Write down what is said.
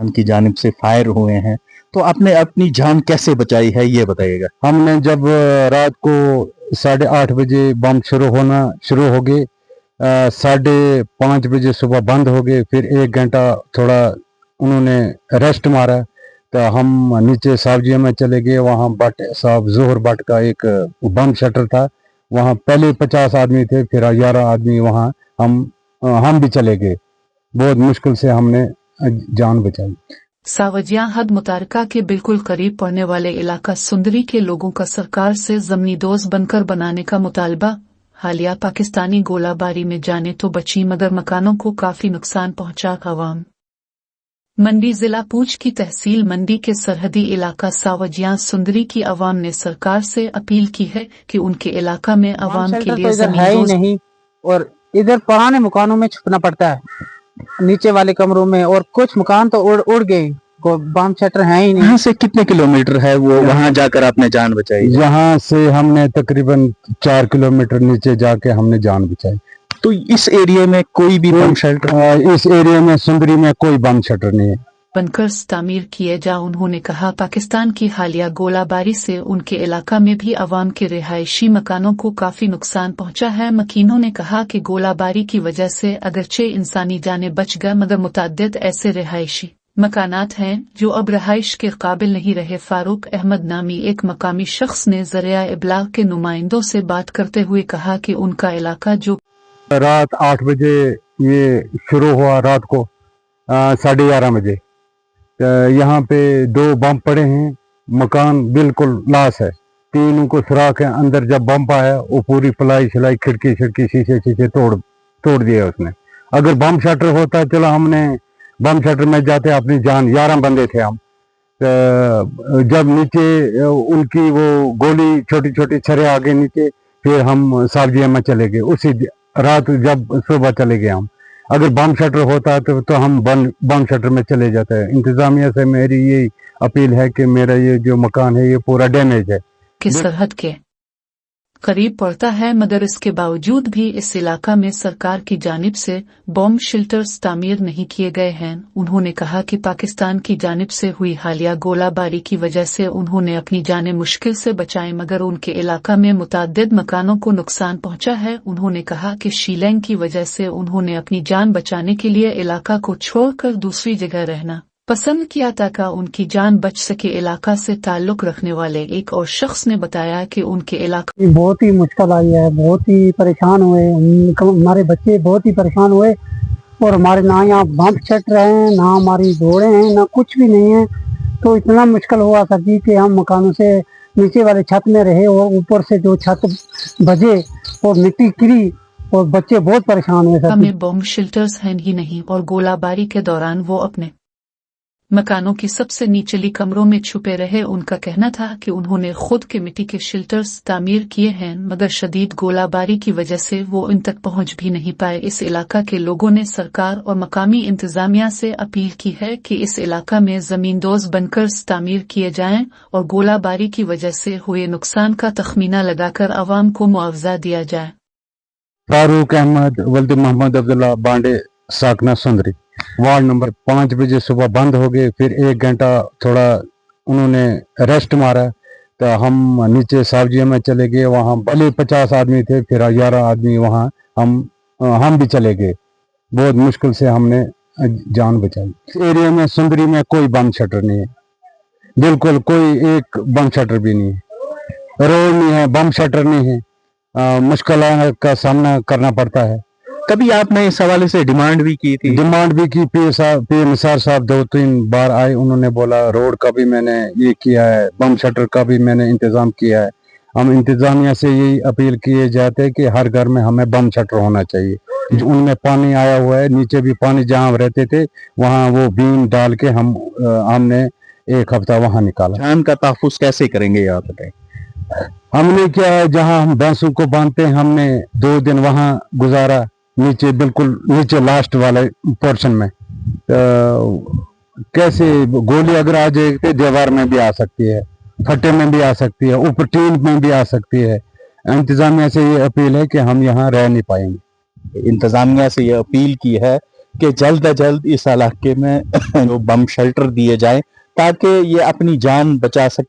की जानिब से फायर हुए हैं, तो आपने अपनी जान कैसे बचाई है ये बताइएगा। हमने जब रात को 8:30 बजे बम शुरू हो गए, 5:30 बजे सुबह बंद हो गए, फिर 1 घंटा थोड़ा उन्होंने रेस्ट मारा, तो हम नीचे सब्जियों में चले गए। वहाँ भट्ट साहब जोहर भट्ट का एक बम शटर था, वहाँ पहले 50 आदमी थे, फिर 11 आदमी वहाँ हम भी चले गए। बहुत मुश्किल से हमने जान बचाई। सावजिया हद मुतारका के बिल्कुल करीब पड़ने वाले इलाका सुंदरी के लोगों का सरकार से ज़मीनी दोस्त बनकर बनाने का मुतालबा। हालिया पाकिस्तानी गोलाबारी में जाने तो बची मगर मकानों को काफी नुकसान पहुंचा। अवाम मंडी जिला पूंछ की तहसील मंडी के सरहदी इलाका सावजिया सुंदरी की अवाम ने सरकार से अपील की है कि उनके इलाका में अवाम के लिए तो है ही नहीं, और इधर पुराने मकानों में छुपना पड़ता है, नीचे वाले कमरों में, और कुछ मकान तो उड़ गए, बम शटर है ही नहीं। यहाँ से कितने किलोमीटर है वो, वहाँ जाकर आपने जान बचाई? यहाँ से हमने तकरीबन 4 किलोमीटर नीचे जाके हमने जान बचाई। तो इस एरिया में कोई भी बम शेल्टर, इस एरिया में सुंदरी में कोई बम शटर नहीं है। बनकर तामीर किए जा। उन्होंने कहा पाकिस्तान की हालिया गोलाबारी से उनके इलाका में भी अवाम के रिहायशी मकानों को काफी नुकसान पहुंचा है। मकीनों ने कहा कि गोलाबारी की वजह से अगरचे इंसानी जानें बच गए मगर मुतअद्दिद ऐसे रिहायशी मकानात हैं जो अब रहाइश के काबिल नहीं रहे। फारूक अहमद नामी एक मकामी शख्स ने ज़रिया इब्लाग के नुमाइंदों से बात करते हुए कहा कि उनका इलाका जो रात 8 बजे ये शुरू हुआ, रात को 11:30 बजे यहाँ पे 2 बम पड़े हैं, मकान बिल्कुल लाश है। 3 को सुराख है, अंदर जब बम आया वो पूरी प्लाई शिलाई खिड़की शीशे तोड़ दिया उसने। अगर बम शटर होता चलो हमने बम शटर में जाते अपनी जान, 11 बंदे थे हम। जब नीचे उनकी वो गोली छोटी छोटी छरे आगे नीचे, फिर हम सब्जियां में चले गए। उसी रात जब सुबह चले गए हम, अगर बम शटर होता तो हम बम शटर में चले जाते हैं। इंतजामिया से मेरी ये अपील है कि मेरा ये जो मकान है ये पूरा डैमेज है, कि सरहद के करीब पड़ता है, मगर इसके बावजूद भी इस इलाका में सरकार की जानिब से बम शेल्टर्स तामीर नहीं किए गए हैं। उन्होंने कहा कि पाकिस्तान की जानिब से हुई हालिया गोलाबारी की वजह से उन्होंने अपनी जानें मुश्किल से बचाई मगर उनके इलाका में मुतअद्दिद मकानों को नुकसान पहुंचा है। उन्होंने कहा कि शीलैंग की वजह से उन्होंने अपनी जान बचाने के लिए इलाका को छोड़कर दूसरी जगह रहना पसंद किया ताकि उनकी जान बच सके। इलाका से ताल्लुक रखने वाले एक और शख्स ने बताया कि उनके इलाका बहुत ही मुश्किल आई है, बहुत ही परेशान हुए, हमारे बच्चे बहुत ही परेशान हुए, और हमारे ना यहाँ बम छट रहे हैं, ना हमारी घोड़े हैं, ना कुछ भी नहीं है। तो इतना मुश्किल हुआ सर जी कि हम मकानों से नीचे वाले छत में रहे और ऊपर से जो छत बजे और मिट्टी गिरी और बच्चे बहुत परेशान हुए सर। में बम शेल्टर्स हैं ही नहीं और गोलाबारी के दौरान वो अपने मकानों की सबसे निचली कमरों में छुपे रहे। उनका कहना था कि उन्होंने खुद के मिट्टी के शेल्टर्स तामीर किए हैं मगर शदीद गोलाबारी की वजह से वो इन तक पहुंच भी नहीं पाए। इस इलाका के लोगों ने सरकार और मकामी इंतजामिया से अपील की है कि इस इलाका में ज़मींदोज़ बनकर तामीर किए जाएं और गोलाबारी की वजह से हुए नुकसान का तखमीना लगाकर अवाम को मुआवजा दिया जाए। फारूक अहमद वल्द मोहम्मद अब्दुल्ला बांडे साकना सुंदरी, वार्ड नंबर 5 बजे सुबह बंद हो गए, फिर 1 घंटा थोड़ा उन्होंने रेस्ट मारा, तो हम नीचे सब्जियों में चले गए। वहाँ भले 50 आदमी थे, फिर 11 आदमी वहाँ हम भी चले गए। बहुत मुश्किल से हमने जान बचाई। इस एरिया में सुंदरी में कोई बम शटर नहीं है, बिल्कुल कोई एक बम शटर भी नहीं है, रोड नहीं है, बम शटर नहीं है। मुश्किल का सामना करना पड़ता है। कभी आपने इस हवाले से डिमांड भी की थी? डिमांड भी की, पी निसार साहब 2-3 बार आए, उन्होंने बोला रोड का भी मैंने ये किया है, बम शटर का भी मैंने इंतजाम किया है। हम इंतजामिया से यही अपील किए जाते हैं कि हर घर में हमें बम शटर होना चाहिए। उनमें पानी आया हुआ है, नीचे भी पानी जहाँ रहते थे वहाँ वो बीम डाल के हमने 1 हफ्ता वहाँ निकाला। जान का तहफ़्फ़ुज़ कैसे करेंगे आप बताएं? हमने क्या है, जहाँ हम भैंसों को बांधते हैं, हमने 2 दिन वहाँ गुजारा, नीचे बिल्कुल नीचे लास्ट वाले पोर्शन में। कैसे गोली अगर आ जाए तो दीवार में भी आ सकती है, फट्टे में भी आ सकती है, ऊपर टीन में भी आ सकती है। इंतजामिया से ये अपील है कि हम यहाँ रह नहीं पाएंगे। इंतजामिया से ये अपील की है کہ جلد از جلد اس علاقے میں جو بم شیلٹر دیے جائیں تاکہ یہ اپنی جان بچا سکے.